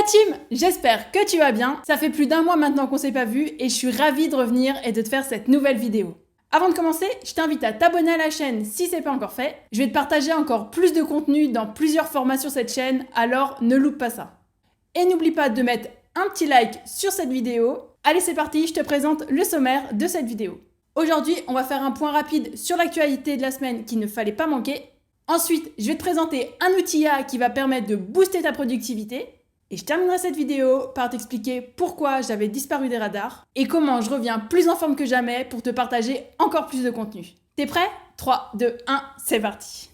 team, j'espère que tu vas bien. Ça fait plus d'1 mois maintenant qu'on s'est pas vu et je suis ravie de revenir et de te faire cette nouvelle vidéo. Avant de commencer, je t'invite à t'abonner à la chaîne si c'est pas encore fait. Je vais te partager encore plus de contenu dans plusieurs formats sur cette chaîne, alors ne loupe pas ça. Et n'oublie pas de mettre un petit like sur cette vidéo. Allez, c'est parti, je te présente le sommaire de cette vidéo. Aujourd'hui, on va faire un point rapide sur l'actualité de la semaine qu'il ne fallait pas manquer. Ensuite, je vais te présenter un outil IA qui va permettre de booster ta productivité. Et je terminerai cette vidéo par t'expliquer pourquoi j'avais disparu des radars et comment je reviens plus en forme que jamais pour te partager encore plus de contenu. T'es prêt ? 3, 2, 1, c'est parti.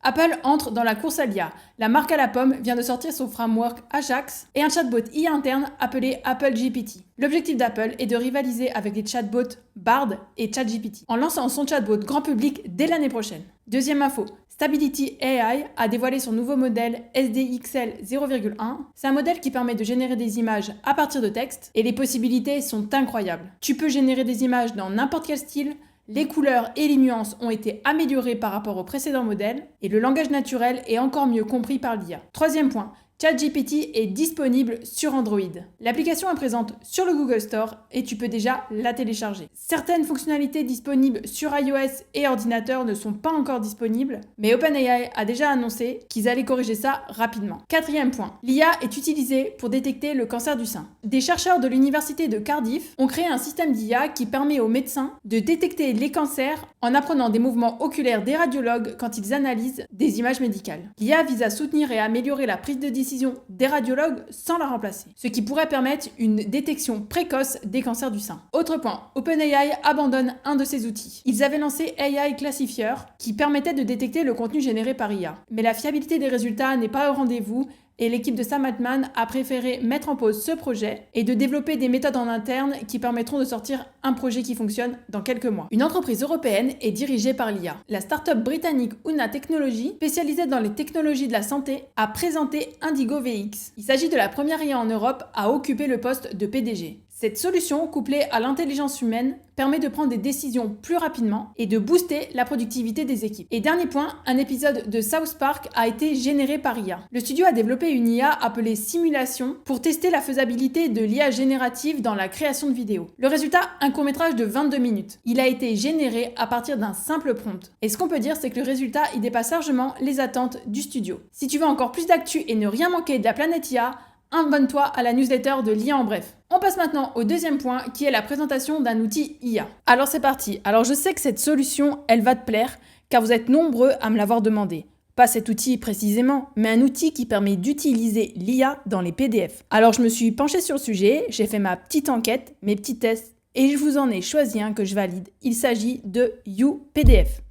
Apple entre dans la course à l'IA. La marque à la pomme vient de sortir son framework Ajax et un chatbot IA interne appelé Apple GPT. L'objectif d'Apple est de rivaliser avec les chatbots Bard et ChatGPT en lançant son chatbot grand public dès l'année prochaine. Deuxième info, Stability AI a dévoilé son nouveau modèle SDXL 0,1. C'est un modèle qui permet de générer des images à partir de texte et les possibilités sont incroyables. Tu peux générer des images dans n'importe quel style. Les couleurs et les nuances ont été améliorées par rapport au précédent modèle et le langage naturel est encore mieux compris par l'IA. Troisième point, ChatGPT est disponible sur Android. L'application est présente sur le Google Store et tu peux déjà la télécharger. Certaines fonctionnalités disponibles sur iOS et ordinateur ne sont pas encore disponibles, mais OpenAI a déjà annoncé qu'ils allaient corriger ça rapidement. Quatrième point, l'IA est utilisée pour détecter le cancer du sein. Des chercheurs de l'université de Cardiff ont créé un système d'IA qui permet aux médecins de détecter les cancers en apprenant des mouvements oculaires des radiologues quand ils analysent des images médicales. L'IA vise à soutenir et à améliorer la prise de décision des radiologues sans la remplacer, ce qui pourrait permettre une détection précoce des cancers du sein. Autre point, OpenAI abandonne un de ses outils. Ils avaient lancé AI Classifier qui permettait de détecter le contenu généré par IA. Mais la fiabilité des résultats n'est pas au rendez-vous et l'équipe de Sam Altman a préféré mettre en pause ce projet et de développer des méthodes en interne qui permettront de sortir un projet qui fonctionne dans quelques mois. Une entreprise européenne est dirigée par l'IA. La start-up britannique Oona Technologies, spécialisée dans les technologies de la santé, a présenté Indigo VX. Il s'agit de la première IA en Europe à occuper le poste de PDG. Cette solution, couplée à l'intelligence humaine, permet de prendre des décisions plus rapidement et de booster la productivité des équipes. Et dernier point, un épisode de South Park a été généré par IA. Le studio a développé une IA appelée Simulation pour tester la faisabilité de l'IA générative dans la création de vidéos. Le résultat, un court-métrage de 22 minutes. Il a été généré à partir d'un simple prompt. Et ce qu'on peut dire, c'est que le résultat, il dépasse largement les attentes du studio. Si tu veux encore plus d'actu et ne rien manquer de la planète IA, abonne-toi à la newsletter de l'IA en bref. On passe maintenant au deuxième point qui est la présentation d'un outil IA. Alors c'est parti. Alors je sais que cette solution, elle va te plaire car vous êtes nombreux à me l'avoir demandé. Pas cet outil précisément, mais un outil qui permet d'utiliser l'IA dans les PDF. Alors je me suis penchée sur le sujet, j'ai fait ma petite enquête, mes petits tests et je vous en ai choisi un que je valide. Il s'agit de YouPDF.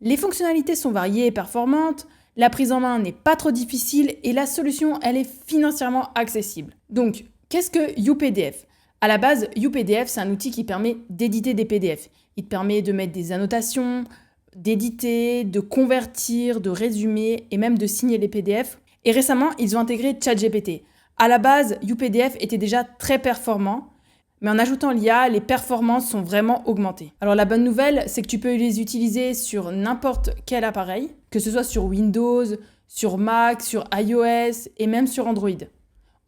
Les fonctionnalités sont variées et performantes. La prise en main n'est pas trop difficile et la solution, elle est financièrement accessible. Donc, qu'est-ce que YouPDF ? À la base, YouPDF, c'est un outil qui permet d'éditer des PDF. Il te permet de mettre des annotations, d'éditer, de convertir, de résumer et même de signer les PDF. Et récemment, ils ont intégré ChatGPT. À la base, YouPDF était déjà très performant, mais en ajoutant l'IA, les performances sont vraiment augmentées. Alors la bonne nouvelle, c'est que tu peux les utiliser sur n'importe quel appareil, que ce soit sur Windows, sur Mac, sur iOS et même sur Android,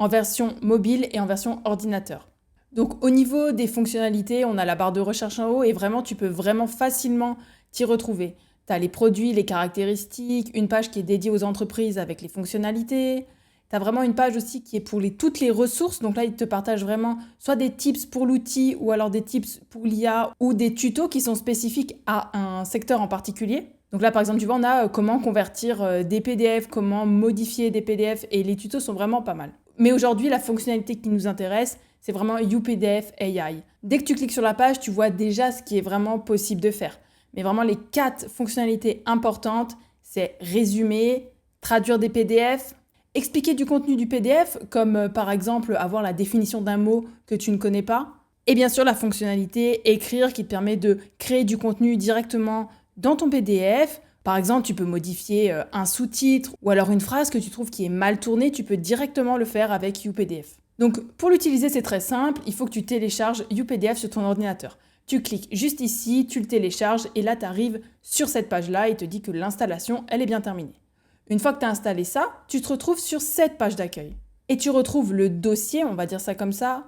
en version mobile et en version ordinateur. Donc au niveau des fonctionnalités, on a la barre de recherche en haut et vraiment tu peux vraiment facilement t'y retrouver. Tu as les produits, les caractéristiques, une page qui est dédiée aux entreprises avec les fonctionnalités. Tu as vraiment une page aussi qui est pour toutes les ressources. Donc là, il te partage vraiment soit des tips pour l'outil ou alors des tips pour l'IA ou des tutos qui sont spécifiques à un secteur en particulier. Donc là, par exemple, tu vois, on a comment convertir des PDF, comment modifier des PDF et les tutos sont vraiment pas mal. Mais aujourd'hui, la fonctionnalité qui nous intéresse, c'est vraiment YouPDF AI. Dès que tu cliques sur la page, tu vois déjà ce qui est vraiment possible de faire. Mais vraiment, les 4 fonctionnalités importantes, c'est résumer, traduire des PDF, expliquer du contenu du PDF, comme par exemple avoir la définition d'un mot que tu ne connais pas. Et bien sûr, la fonctionnalité écrire qui te permet de créer du contenu directement dans ton PDF. Par exemple, tu peux modifier un sous-titre ou alors une phrase que tu trouves qui est mal tournée, tu peux directement le faire avec YouPDF. Donc pour l'utiliser, c'est très simple, il faut que tu télécharges YouPDF sur ton ordinateur. Tu cliques juste ici, tu le télécharges et là, tu arrives sur cette page-là et te dit que l'installation, elle est bien terminée. Une fois que tu as installé ça, tu te retrouves sur cette page d'accueil. Et tu retrouves le dossier, on va dire ça comme ça,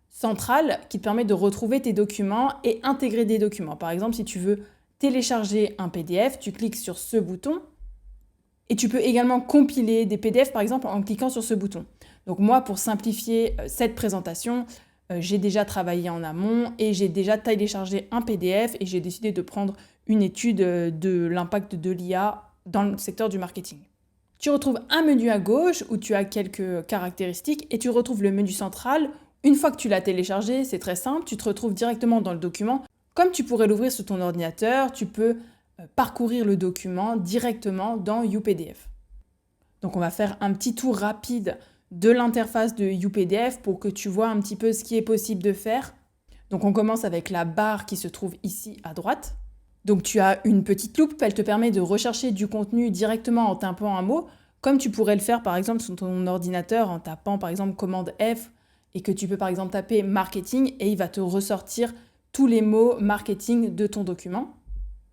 central, qui te permet de retrouver tes documents et intégrer des documents. Par exemple, si tu veux télécharger un PDF, tu cliques sur ce bouton et tu peux également compiler des PDF, par exemple, en cliquant sur ce bouton. Donc moi, pour simplifier cette présentation, j'ai déjà travaillé en amont et j'ai déjà téléchargé un PDF et j'ai décidé de prendre une étude de l'impact de l'IA dans le secteur du marketing. Tu retrouves un menu à gauche où tu as quelques caractéristiques et tu retrouves le menu central. Une fois que tu l'as téléchargé, c'est très simple, tu te retrouves directement dans le document. Comme tu pourrais l'ouvrir sur ton ordinateur, tu peux parcourir le document directement dans YouPDF. Donc on va faire un petit tour rapide de l'interface de YouPDF pour que tu vois un petit peu ce qui est possible de faire. Donc on commence avec la barre qui se trouve ici à droite. Donc tu as une petite loupe, elle te permet de rechercher du contenu directement en tapant un mot, comme tu pourrais le faire par exemple sur ton ordinateur en tapant par exemple commande F et que tu peux par exemple taper marketing et il va te ressortir tous les mots marketing de ton document.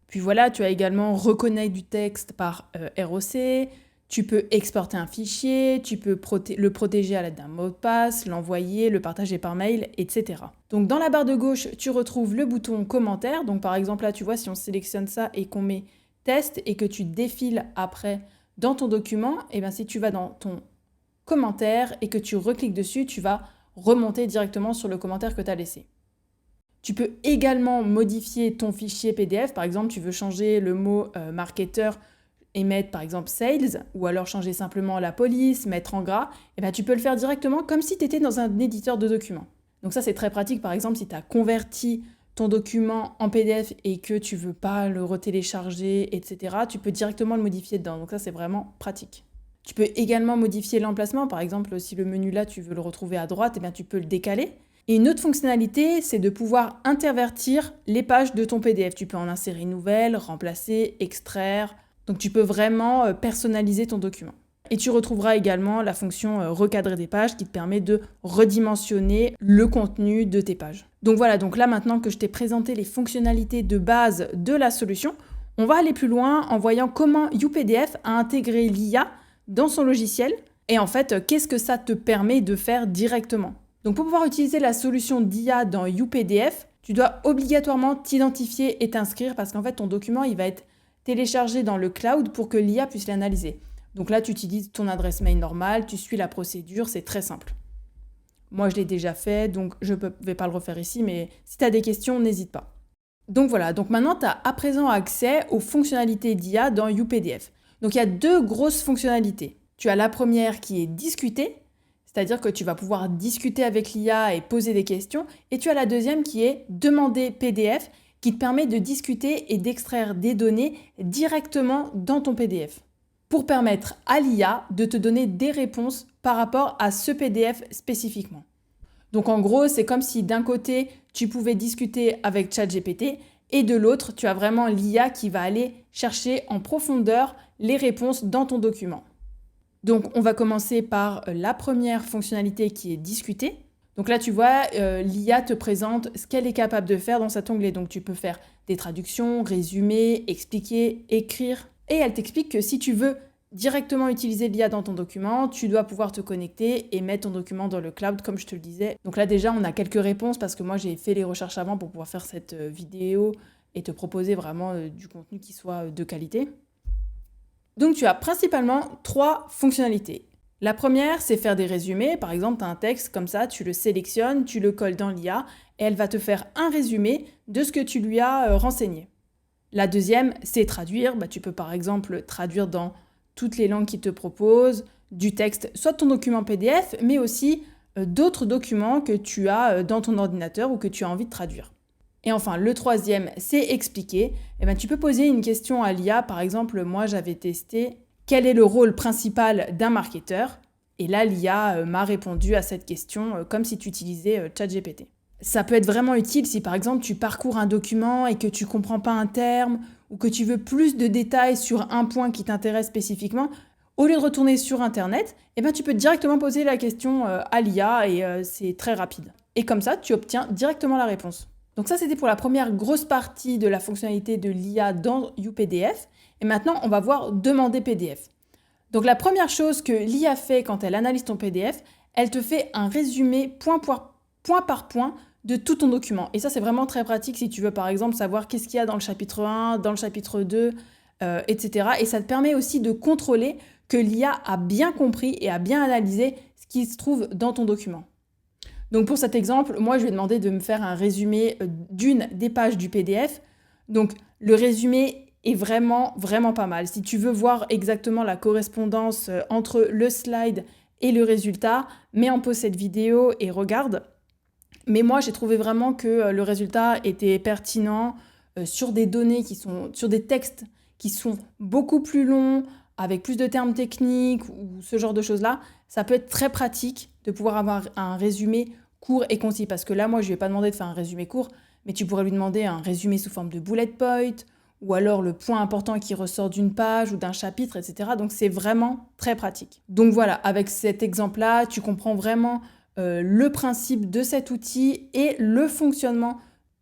Puis voilà, tu as également reconnaître du texte par ROC, tu peux exporter un fichier, tu peux le protéger à l'aide d'un mot de passe, l'envoyer, le partager par mail, etc. Donc dans la barre de gauche, tu retrouves le bouton commentaire. Donc par exemple là, tu vois, si on sélectionne ça et qu'on met test et que tu défiles après dans ton document, et bien si tu vas dans ton commentaire et que tu recliques dessus, tu vas remonter directement sur le commentaire que tu as laissé. Tu peux également modifier ton fichier PDF. Par exemple, tu veux changer le mot marketeur et mettre par exemple sales, ou alors changer simplement la police, mettre en gras, et bien tu peux le faire directement comme si tu étais dans un éditeur de documents. Donc ça c'est très pratique, par exemple si tu as converti ton document en PDF et que tu veux pas le retélécharger, etc., tu peux directement le modifier dedans, donc ça c'est vraiment pratique. Tu peux également modifier l'emplacement, par exemple si le menu là tu veux le retrouver à droite, et bien tu peux le décaler. Et une autre fonctionnalité, c'est de pouvoir intervertir les pages de ton PDF. Tu peux en insérer une nouvelle, remplacer, extraire. Donc tu peux vraiment personnaliser ton document. Et tu retrouveras également la fonction recadrer des pages qui te permet de redimensionner le contenu de tes pages. Donc voilà, donc là maintenant que je t'ai présenté les fonctionnalités de base de la solution, on va aller plus loin en voyant comment YouPDF a intégré l'IA dans son logiciel et en fait qu'est-ce que ça te permet de faire directement. Donc pour pouvoir utiliser la solution d'IA dans YouPDF, tu dois obligatoirement t'identifier et t'inscrire parce qu'en fait ton document il va être téléchargé dans le cloud pour que l'IA puisse l'analyser. Donc là, tu utilises ton adresse mail normale, tu suis la procédure, c'est très simple. Moi, je l'ai déjà fait, donc je ne vais pas le refaire ici, mais si tu as des questions, n'hésite pas. Donc voilà, donc maintenant, tu as à présent accès aux fonctionnalités d'IA dans YouPDF. Donc il y a deux grosses fonctionnalités. Tu as la première qui est discuter, c'est-à-dire que tu vas pouvoir discuter avec l'IA et poser des questions, et tu as la deuxième qui est demander PDF, qui te permet de discuter et d'extraire des données directement dans ton PDF, pour permettre à l'IA de te donner des réponses par rapport à ce PDF spécifiquement. Donc en gros, c'est comme si d'un côté, tu pouvais discuter avec ChatGPT et de l'autre, tu as vraiment l'IA qui va aller chercher en profondeur les réponses dans ton document. Donc on va commencer par la première fonctionnalité qui est discuter. Donc là, tu vois, l'IA te présente ce qu'elle est capable de faire dans cet onglet. Donc tu peux faire des traductions, résumer, expliquer, écrire. Et elle t'explique que si tu veux directement utiliser l'IA dans ton document, tu dois pouvoir te connecter et mettre ton document dans le cloud, comme je te le disais. Donc là, déjà, on a quelques réponses parce que moi, j'ai fait les recherches avant pour pouvoir faire cette vidéo et te proposer vraiment du contenu qui soit de qualité. Donc tu as principalement 3 fonctionnalités. La première, c'est faire des résumés. Par exemple, tu as un texte comme ça, tu le sélectionnes, tu le colles dans l'IA et elle va te faire un résumé de ce que tu lui as renseigné. La deuxième, c'est traduire. Tu peux par exemple traduire dans toutes les langues qu'il te propose du texte, soit de ton document PDF, mais aussi d'autres documents que tu as dans ton ordinateur ou que tu as envie de traduire. Et enfin, le troisième, c'est expliquer. Tu peux poser une question à l'IA. Par exemple, moi, j'avais testé quel est le rôle principal d'un marketeur. Et là, l'IA m'a répondu à cette question comme si tu utilisais ChatGPT. Ça peut être vraiment utile si, par exemple, tu parcours un document et que tu ne comprends pas un terme ou que tu veux plus de détails sur un point qui t'intéresse spécifiquement. Au lieu de retourner sur Internet, tu peux directement poser la question à l'IA et c'est très rapide. Et comme ça, tu obtiens directement la réponse. Donc ça, c'était pour la première grosse partie de la fonctionnalité de l'IA dans YouPDF. Et maintenant, on va voir demander PDF. Donc la première chose que l'IA fait quand elle analyse ton PDF, elle te fait un résumé point par point de tout ton document. Et ça, c'est vraiment très pratique si tu veux, par exemple, savoir qu'est-ce qu'il y a dans le chapitre 1, dans le chapitre 2, etc. Et ça te permet aussi de contrôler que l'IA a bien compris et a bien analysé ce qui se trouve dans ton document. Donc pour cet exemple, moi, je lui ai demandé de me faire un résumé d'une des pages du PDF. Donc le résumé est vraiment, vraiment pas mal. Si tu veux voir exactement la correspondance entre le slide et le résultat, mets en pause cette vidéo et regarde. Mais moi, j'ai trouvé vraiment que le résultat était pertinent sur des données sur des textes qui sont beaucoup plus longs, avec plus de termes techniques ou ce genre de choses-là. Ça peut être très pratique de pouvoir avoir un résumé court et concis. Parce que là, moi, je lui ai pas demandé de faire un résumé court, mais tu pourrais lui demander un résumé sous forme de bullet point, ou alors le point important qui ressort d'une page ou d'un chapitre, etc. Donc, c'est vraiment très pratique. Donc voilà, avec cet exemple-là, tu comprends vraiment le principe de cet outil et le fonctionnement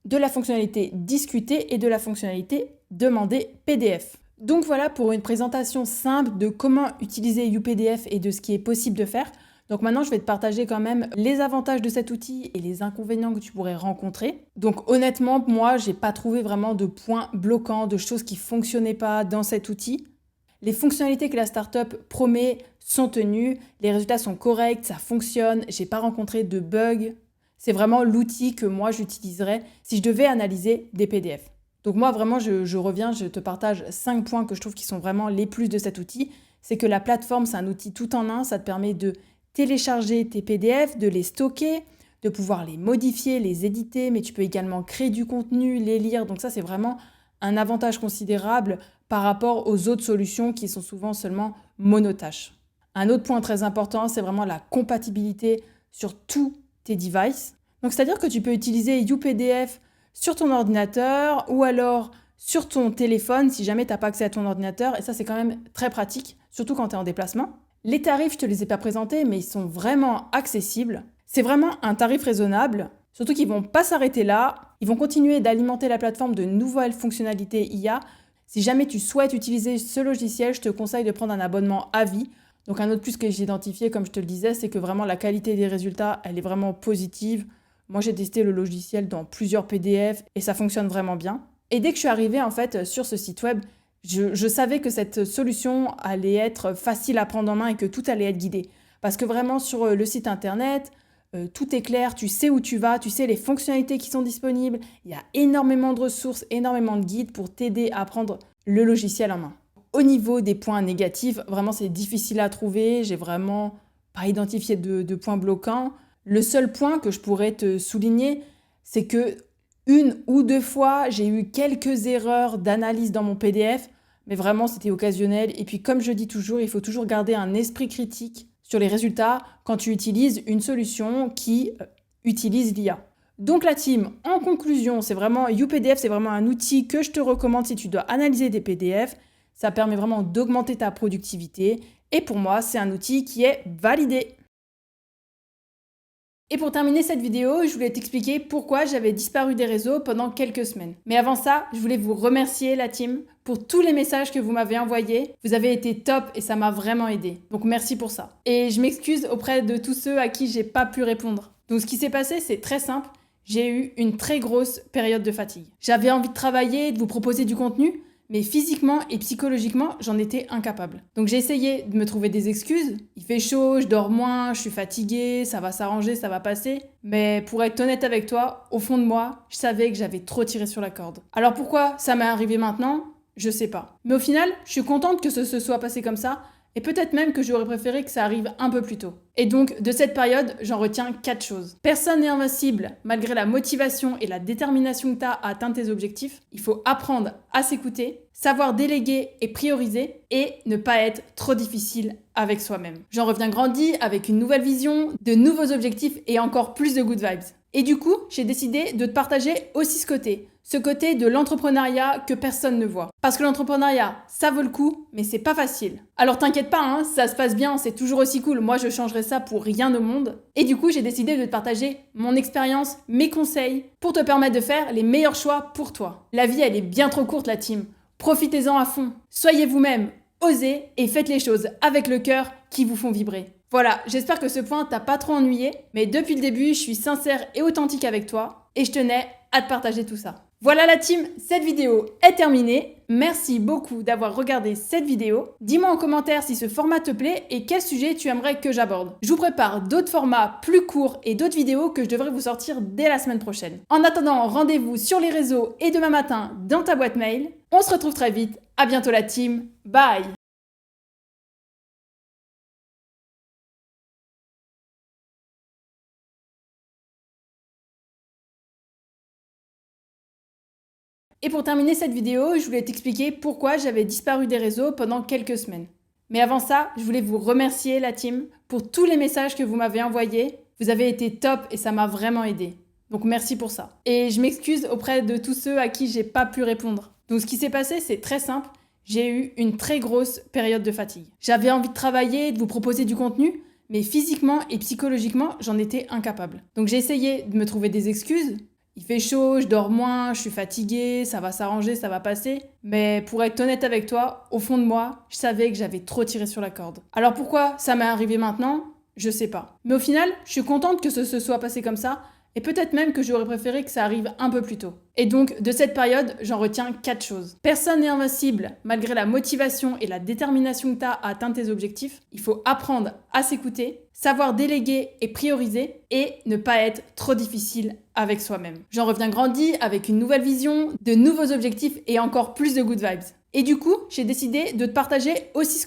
de la fonctionnalité discutée et de la fonctionnalité demandée PDF. Donc voilà pour une présentation simple de comment utiliser YouPDF et de ce qui est possible de faire. Donc maintenant, je vais te partager quand même les avantages de cet outil et les inconvénients que tu pourrais rencontrer. Donc honnêtement, moi, j'ai pas trouvé vraiment de points bloquants, de choses qui fonctionnaient pas dans cet outil. Les fonctionnalités que la startup promet sont tenues, les résultats sont corrects, ça fonctionne, j'ai pas rencontré de bugs. C'est vraiment l'outil que moi j'utiliserais si je devais analyser des PDF. Donc moi vraiment je reviens, je te partage 5 points que je trouve qui sont vraiment les plus de cet outil. C'est que la plateforme, c'est un outil tout en un, ça te permet de télécharger tes PDF, de les stocker, de pouvoir les modifier, les éditer, mais tu peux également créer du contenu, les lire. Donc ça c'est vraiment un avantage considérable par rapport aux autres solutions qui sont souvent seulement monotâches. Un autre point très important, c'est vraiment la compatibilité sur tous tes devices. Donc, c'est-à-dire que tu peux utiliser YouPDF sur ton ordinateur ou alors sur ton téléphone si jamais tu n'as pas accès à ton ordinateur. Et ça, c'est quand même très pratique, surtout quand tu es en déplacement. Les tarifs, je ne te les ai pas présentés, mais ils sont vraiment accessibles. C'est vraiment un tarif raisonnable. Surtout qu'ils ne vont pas s'arrêter là. Ils vont continuer d'alimenter la plateforme de nouvelles fonctionnalités IA. Si jamais tu souhaites utiliser ce logiciel, je te conseille de prendre un abonnement à vie. Donc un autre plus que j'ai identifié, comme je te le disais, c'est que vraiment la qualité des résultats, elle est vraiment positive. Moi, j'ai testé le logiciel dans plusieurs PDF et ça fonctionne vraiment bien. Et dès que je suis arrivée en fait sur ce site web, je savais que cette solution allait être facile à prendre en main et que tout allait être guidé. Parce que vraiment sur le site internet, tout est clair, tu sais où tu vas, tu sais les fonctionnalités qui sont disponibles. Il y a énormément de ressources, énormément de guides pour t'aider à prendre le logiciel en main. Au niveau des points négatifs, vraiment c'est difficile à trouver. J'ai vraiment pas identifié de points bloquants. Le seul point que je pourrais te souligner, c'est que une ou deux fois, j'ai eu quelques erreurs d'analyse dans mon PDF, mais vraiment c'était occasionnel. Et puis comme je dis toujours, il faut toujours garder un esprit critique sur les résultats quand tu utilises une solution qui utilise l'IA. Donc la team, en conclusion, c'est vraiment YouPDF, c'est vraiment un outil que je te recommande si tu dois analyser des PDF. Ça permet vraiment d'augmenter ta productivité et pour moi, c'est un outil qui est validé. Et pour terminer cette vidéo, je voulais t'expliquer pourquoi j'avais disparu des réseaux pendant quelques semaines. Mais avant ça, je voulais vous remercier la team pour tous les messages que vous m'avez envoyés. Vous avez été top et ça m'a vraiment aidé. Donc merci pour ça. Et je m'excuse auprès de tous ceux à qui j'ai pas pu répondre. Donc ce qui s'est passé, c'est très simple. J'ai eu une très grosse période de fatigue. J'avais envie de travailler, de vous proposer du contenu, mais physiquement et psychologiquement, j'en étais incapable. Donc j'ai essayé de me trouver des excuses. Il fait chaud, je dors moins, je suis fatiguée, ça va s'arranger, ça va passer. Mais pour être honnête avec toi, au fond de moi, je savais que j'avais trop tiré sur la corde. Alors pourquoi ça m'est arrivé maintenant ? Je sais pas. Mais au final, je suis contente que ce se soit passé comme ça. Et peut-être même que j'aurais préféré que ça arrive un peu plus tôt. Et donc, de cette période, j'en retiens 4 choses. Personne n'est invincible, malgré la motivation et la détermination que tu as à atteindre tes objectifs. Il faut apprendre à s'écouter, savoir déléguer et prioriser, et ne pas être trop difficile avec soi-même. J'en reviens grandi avec une nouvelle vision, de nouveaux objectifs et encore plus de good vibes. Et du coup, j'ai décidé de te partager aussi ce côté de l'entrepreneuriat que personne ne voit. Parce que l'entrepreneuriat, ça vaut le coup, mais c'est pas facile. Alors t'inquiète pas, hein, ça se passe bien, c'est toujours aussi cool. Moi, je changerais ça pour rien au monde. Et du coup, j'ai décidé de te partager mon expérience, mes conseils, pour te permettre de faire les meilleurs choix pour toi. La vie, elle est bien trop courte, la team. Profitez-en à fond. Soyez vous-même. osez et faites les choses avec le cœur qui vous font vibrer. Voilà, j'espère que ce point t'a pas trop ennuyé, mais depuis le début, je suis sincère et authentique avec toi et je tenais à te partager tout ça. Voilà la team, cette vidéo est terminée. Merci beaucoup d'avoir regardé cette vidéo. Dis-moi en commentaire si ce format te plaît et quel sujet tu aimerais que j'aborde. Je vous prépare d'autres formats plus courts et d'autres vidéos que je devrais vous sortir dès la semaine prochaine. En attendant, rendez-vous sur les réseaux et demain matin dans ta boîte mail. On se retrouve très vite. À bientôt la team. Bye! Et pour terminer cette vidéo, je voulais t'expliquer pourquoi j'avais disparu des réseaux pendant quelques semaines. Mais avant ça, je voulais vous remercier la team pour tous les messages que vous m'avez envoyés. Vous avez été top et ça m'a vraiment aidé. Donc merci pour ça. Et je m'excuse auprès de tous ceux à qui j'ai pas pu répondre. Donc ce qui s'est passé, c'est très simple. J'ai eu une très grosse période de fatigue. J'avais envie de travailler, de vous proposer du contenu, mais physiquement et psychologiquement, j'en étais incapable. Donc j'ai essayé de me trouver des excuses. Il fait chaud, je dors moins, je suis fatiguée, ça va s'arranger, ça va passer. Mais pour être honnête avec toi, au fond de moi, je savais que j'avais trop tiré sur la corde. Alors pourquoi ça m'est arrivé maintenant? Je sais pas. Mais au final, je suis contente que ce se soit passé comme ça, et peut-être même que j'aurais préféré que ça arrive un peu plus tôt. Et donc, de cette période, j'en retiens 4 choses. Personne n'est invincible, malgré la motivation et la détermination que tu as à atteindre tes objectifs. Il faut apprendre à s'écouter, savoir déléguer et prioriser, et ne pas être trop difficile avec soi-même. J'en reviens grandi avec une nouvelle vision, de nouveaux objectifs et encore plus de good vibes. Et du coup, j'ai décidé de te partager aussi ce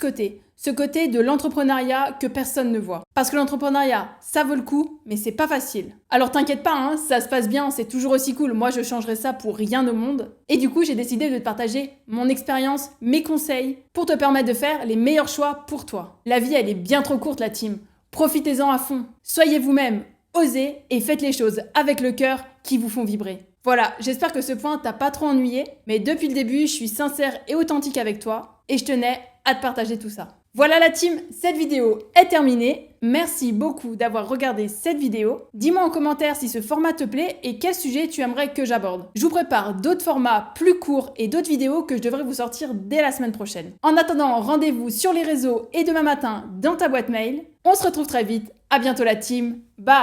côté de l'entrepreneuriat que personne ne voit. Parce que l'entrepreneuriat, ça vaut le coup, mais c'est pas facile. Alors t'inquiète pas, hein, ça se passe bien, c'est toujours aussi cool. Moi, je changerais ça pour rien au monde. Et du coup, j'ai décidé de te partager mon expérience, mes conseils, pour te permettre de faire les meilleurs choix pour toi. La vie, elle est bien trop courte, la team. Profitez-en à fond. Soyez vous-même, osez et faites les choses avec le cœur qui vous font vibrer. Voilà, j'espère que ce point t'a pas trop ennuyé, mais depuis le début, je suis sincère et authentique avec toi et je tenais à te partager tout ça. Voilà la team, cette vidéo est terminée. Merci beaucoup d'avoir regardé cette vidéo. Dis-moi en commentaire si ce format te plaît et quel sujet tu aimerais que j'aborde. Je vous prépare d'autres formats plus courts et d'autres vidéos que je devrais vous sortir dès la semaine prochaine. En attendant, rendez-vous sur les réseaux et demain matin dans ta boîte mail. On se retrouve très vite. À bientôt la team. Bye!